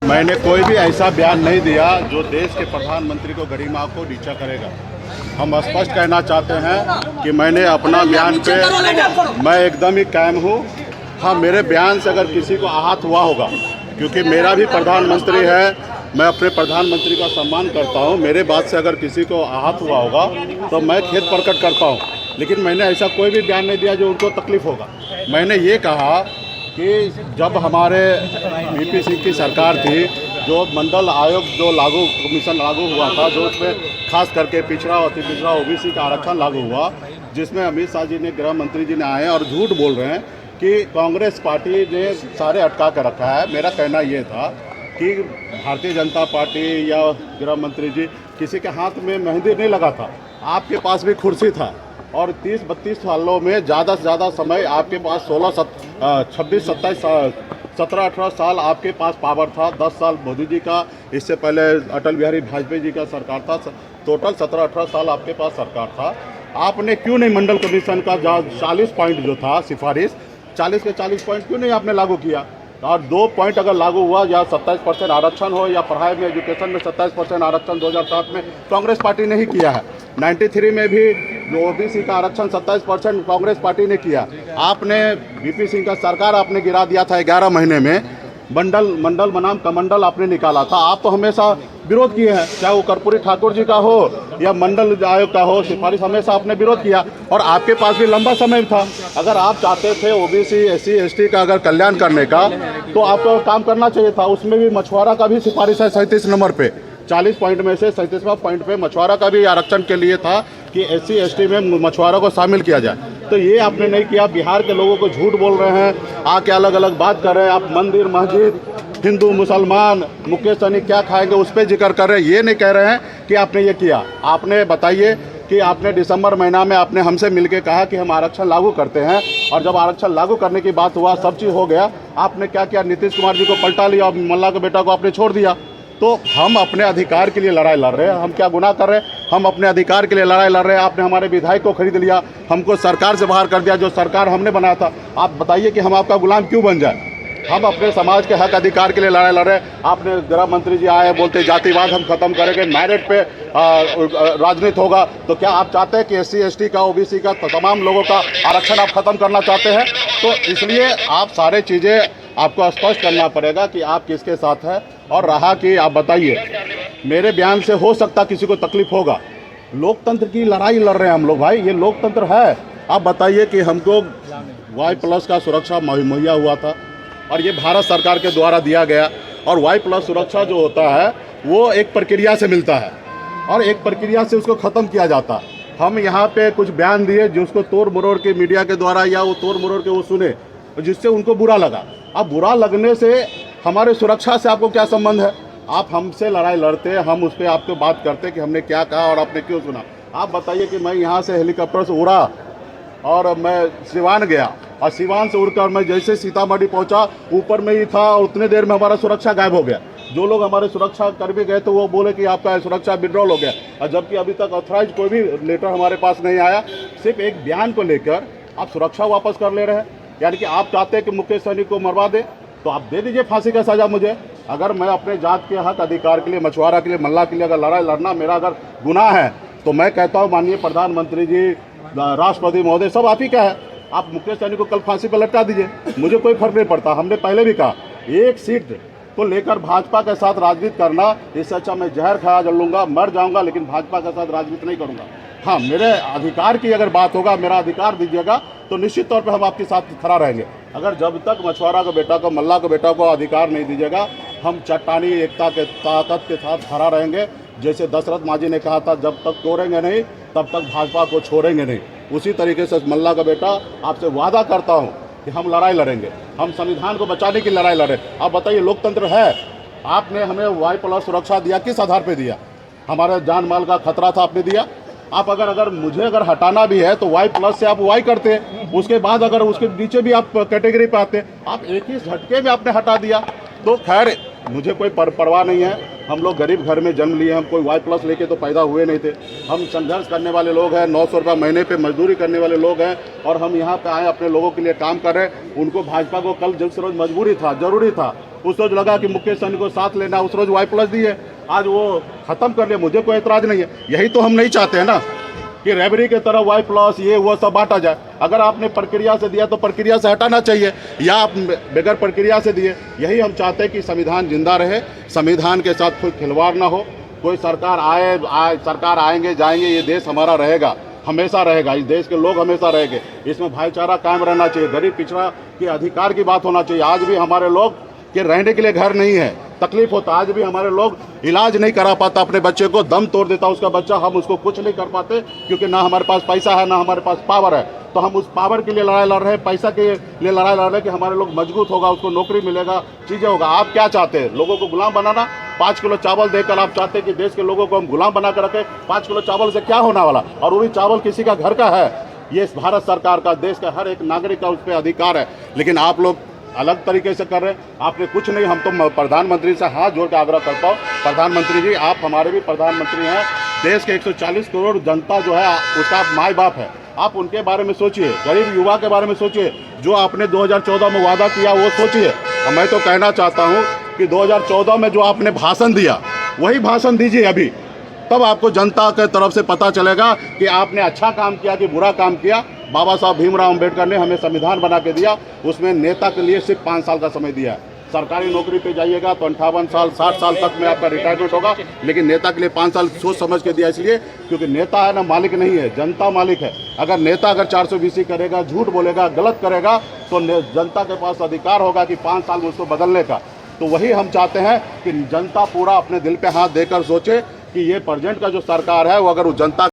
मैंने कोई भी ऐसा बयान नहीं दिया जो देश के प्रधानमंत्री को गरिमा को नीचा करेगा। हम स्पष्ट कहना चाहते हैं कि मैंने अपना बयान पे मैं एकदम ही कायम हूँ। हाँ, मेरे बयान से अगर किसी को आहत हुआ होगा, क्योंकि मेरा भी प्रधानमंत्री है, मैं अपने प्रधानमंत्री का सम्मान करता हूँ, मेरे बात से अगर किसी को आहत हुआ होगा तो मैं खेद प्रकट करता हूँ। लेकिन मैंने ऐसा कोई भी बयान नहीं दिया जो उनको तकलीफ होगा। मैंने ये कहा कि जब हमारे वीपी सिंह की सरकार थी, जो मंडल आयोग जो कमीशन लागू हुआ था, जो उसमें खास करके पिछड़ा और अति पिछड़ा ओबीसी का आरक्षण लागू हुआ, जिसमें अमित शाह जी ने, गृह मंत्री जी ने आए और झूठ बोल रहे हैं कि कांग्रेस पार्टी ने सारे अटका कर रखा है। मेरा कहना ये था कि भारतीय जनता पार्टी या गृह मंत्री जी किसी के हाथ में मेहंदी नहीं लगा था, आपके पास भी कुर्सी था और 30-32 सालों में ज़्यादा से ज़्यादा समय आपके पास 17-18 साल आपके पास पावर था। 10 साल मोदी जी का, इससे पहले अटल बिहारी वाजपेयी जी का सरकार था। टोटल 17-18 साल आपके पास सरकार था। आपने क्यों नहीं मंडल कमीशन का 40 पॉइंट जो था सिफारिश, 40 के 40 पॉइंट क्यों नहीं आपने लागू किया? और 2 पॉइंट अगर लागू हुआ, या 27% आरक्षण हो, या पढ़ाई में, एजुकेशन में 27% आरक्षण 2007 में कांग्रेस पार्टी ने ही किया है। 93 में भी ओबीसी का आरक्षण 27% कांग्रेस पार्टी ने किया। आपने वीपी सिंह का सरकार आपने गिरा दिया था 11 महीने में। मंडल बनाम कमंडल आपने निकाला था। आप तो हमेशा विरोध किए हैं, चाहे वो कर्पूरी ठाकुर जी का हो या मंडल आयोग का हो, सिफारिश हमेशा आपने विरोध किया और आपके पास भी लंबा समय था। अगर आप चाहते थे ओबीसी एससी एसटी का अगर कल्याण करने का, तो आपको काम करना चाहिए था। उसमें भी मछुआरा का भी सिफारिश है 37 नंबर पे, 40 पॉइंट में से 37वां पॉइंट पे मछुआरा का भी आरक्षण के लिए था कि एससी एसटी में मछुआरा को शामिल किया जाए। तो ये आपने नहीं किया। बिहार के लोगों को झूठ बोल रहे हैं, आके अलग अलग बात कर रहे हैं। आप मंदिर मस्जिद, हिंदू मुसलमान, मुकेश सहनी क्या खाएंगे उस पर जिक्र कर रहे हैं। ये नहीं कह रहे हैं कि आपने ये किया। आपने बताइए कि आपने दिसंबर महीना में आपने हमसे मिलके कहा कि हम आरक्षण लागू करते हैं, और जब आरक्षण लागू करने की बात हुआ, सब चीज़ हो गया, आपने क्या किया? नीतीश कुमार जी को पलटा लिया और मल्ला के बेटा को आपने छोड़ दिया। तो हम अपने अधिकार के लिए लड़ाई लड़ रहे हैं। हम क्या गुनाह कर रहे हैं? हम अपने अधिकार के लिए लड़ाई लड़ रहे हैं। आपने हमारे विधायक को खरीद लिया, हमको सरकार से बाहर कर दिया, जो सरकार हमने बनाया था। आप बताइए कि हम आपका गुलाम क्यों बन जाए? हम अपने समाज के हक अधिकार के लिए लड़ाई लड़ रहे हैं। आपने गृह मंत्री जी आए, बोलते जातिवाद हम खत्म करेंगे, मेरिट पे राजनीति होगा। तो क्या आप चाहते हैं कि एससी एसटी का, ओबीसी का, तमाम लोगों का आरक्षण आप खत्म करना चाहते हैं? तो इसलिए आप सारे चीज़ें आपको स्पष्ट करना पड़ेगा कि आप किसके साथ हैं। और रहा कि आप बताइए, मेरे बयान से हो सकता किसी को तकलीफ होगा। लोकतंत्र की लड़ाई लड़ रहे हैं हम लोग भाई, ये लोकतंत्र है। आप बताइए कि हमको Y+ का सुरक्षा मुहैया हुआ था और ये भारत सरकार के द्वारा दिया गया। और Y+ सुरक्षा जो होता है वो एक प्रक्रिया से मिलता है और एक प्रक्रिया से उसको ख़त्म किया जाता है। हम यहाँ पे कुछ बयान दिए जिसको तोड़ मरोड़ के मीडिया के द्वारा, या वो तोड़ मरोड़ के वो सुने, जिससे उनको बुरा लगा। अब बुरा लगने से हमारे सुरक्षा से आपको क्या संबंध है? आप हमसे लड़ाई लड़ते, हम उस पर आपको बात करते कि हमने क्या कहा और आपने क्यों सुना। आप बताइए कि मैं यहाँ से हेलीकॉप्टर से उड़ा और मैं सिवान गया, और सिवान से उड़कर मैं जैसे सीतामढ़ी पहुँचा, ऊपर में ही था और उतने देर में हमारा सुरक्षा गायब हो गया। जो लोग हमारे सुरक्षा कर्मी गए तो वो बोले कि आपका सुरक्षा विड्रॉल हो गया, और जबकि अभी तक ऑथराइज कोई भी लेटर हमारे पास नहीं आया। सिर्फ एक बयान को लेकर आप सुरक्षा वापस कर ले रहे हैं। यानी कि आप चाहते हैं कि मुकेश सहनी को मरवा दे, तो आप दे दीजिए फांसी का सज़ा मुझे। अगर मैं अपने जात के हक अधिकार के लिए, मछुआरा के लिए, मल्ला के लिए अगर लड़ाई लड़ना मेरा अगर गुनाह है, तो मैं कहता हूँ माननीय प्रधानमंत्री जी, राष्ट्रपति महोदय, सब आप ही का है। आप मुकेश सहनी को कल फांसी पर लटका दीजिए, मुझे कोई फर्क नहीं पड़ता। हमने पहले भी कहा, एक सीट को लेकर भाजपा के साथ राजनीति करना, इससे अच्छा मैं जहर खा लूँगा, मर जाऊँगा, लेकिन भाजपा के साथ राजनीति नहीं करूँगा। हाँ, मेरे अधिकार की अगर बात होगा, मेरा अधिकार दीजिएगा, तो निश्चित तौर पे हम आपके साथ खड़ा रहेंगे। अगर जब तक मछुआरा के बेटा को, मल्ला के बेटा को अधिकार नहीं दीजिएगा, हम चट्टानी एकता के ताकत के साथ खड़ा रहेंगे। जैसे दशरथ मांझी ने कहा था, जब तक तोड़ेंगे नहीं तब तक भाजपा को छोड़ेंगे नहीं। उसी तरीके से मल्ला का बेटा आपसे वादा करता हूँ कि हम लड़ाई लड़ेंगे, हम संविधान को बचाने की लड़ाई लड़े। आप बताइए, लोकतंत्र है। आपने हमें Y+ सुरक्षा दिया, किस आधार पर दिया? हमारे जान माल का खतरा था, आपने दिया। आप अगर मुझे हटाना भी है तो Y+ से आप Y करते, उसके बाद अगर उसके नीचे भी आप कैटेगरी पे आते, आप एक ही झटके में आपने हटा दिया। तो खैर, मुझे कोई परवाह नहीं है। हम लोग गरीब घर में जन्म लिए, हम कोई Y+ लेके तो पैदा हुए नहीं थे। हम संघर्ष करने वाले लोग हैं, 900 रुपये महीने पे मजदूरी करने वाले लोग हैं, और हम यहाँ पे आए, अपने लोगों के लिए काम कर रहे हैं। उनको भाजपा को कल जिस रोज मजबूरी था, जरूरी था, उस रोज लगा कि मुकेश सहनी को साथ लेना, उस रोज Y+ दिए, आज वो खत्म कर लिया, मुझे कोई एतराज नहीं है। यही तो हम नहीं चाहते हैं ना कि रेबरी की तरह Y+ ये वो सब बांटा जाए। अगर आपने प्रक्रिया से दिया तो प्रक्रिया से हटाना चाहिए, या आप बगैर प्रक्रिया से दिए। यही हम चाहते हैं कि संविधान जिंदा रहे, संविधान के साथ कोई खिलवाड़ ना हो। कोई सरकार सरकार आएंगे जाएंगे, ये देश हमारा रहेगा, हमेशा रहेगा, इस देश के लोग हमेशा रहेंगे। इसमें भाईचारा कायम रहना चाहिए, गरीब पिछड़ा के अधिकार की बात होना चाहिए। आज भी हमारे लोग के रहने के लिए घर नहीं है, तकलीफ होता। आज भी हमारे लोग इलाज नहीं करा पाता अपने बच्चे को, दम तोड़ देता उसका बच्चा, हम उसको कुछ नहीं कर पाते क्योंकि ना हमारे पास पैसा है, ना हमारे पास पावर है। तो हम उस पावर के लिए लड़ाई लड़ रहे हैं, पैसा के लिए लड़ाई लड़ रहे हैं कि हमारे लोग मजबूत होगा, उसको नौकरी मिलेगा, चीज़ें होगा। आप क्या चाहते हैं, लोगों को गुलाम बनाना? 5 किलो चावल देकर आप चाहते हैं कि देश के लोगों को हम गुलाम बना कर रखें? 5 किलो चावल से क्या होने वाला? और वो भी चावल किसी का घर का है, ये भारत सरकार का, देश का हर एक नागरिक का उस पर अधिकार है। लेकिन आप लोग अलग तरीके से कर रहे हैं। आपने कुछ नहीं, हम तो प्रधानमंत्री से हाथ जोड़ के आग्रह करता हूँ, प्रधानमंत्री जी आप हमारे भी प्रधानमंत्री हैं, देश के 140 करोड़ जनता जो है उसका माई बाप है। आप उनके बारे में सोचिए, गरीब युवा के बारे में सोचिए, जो आपने 2014 में वादा किया वो सोचिए। और मैं तो कहना चाहता हूँ कि 2014 में जो आपने भाषण दिया वही भाषण दीजिए अभी, तब आपको जनता के तरफ से पता चलेगा कि आपने अच्छा काम किया कि बुरा काम किया। बाबा साहब भीमराव अंबेडकर ने हमें संविधान बना के दिया, उसमें नेता के लिए सिर्फ 5 साल का समय दिया है। सरकारी नौकरी पे जाइएगा तो 58 साल 60 साल तक में आपका रिटायरमेंट होगा, लेकिन नेता के लिए 5 साल सोच समझ के दिया, इसलिए क्योंकि नेता है ना मालिक नहीं है, जनता मालिक है। अगर नेता 420 करेगा, झूठ बोलेगा, गलत करेगा, तो जनता के पास अधिकार होगा कि 5 साल में उसको बदलने का। तो वही हम चाहते हैं कि जनता पूरा अपने दिल पे हाथ देकर सोचे कि ये प्रेजेंट का जो सरकार है वो अगर वो जनता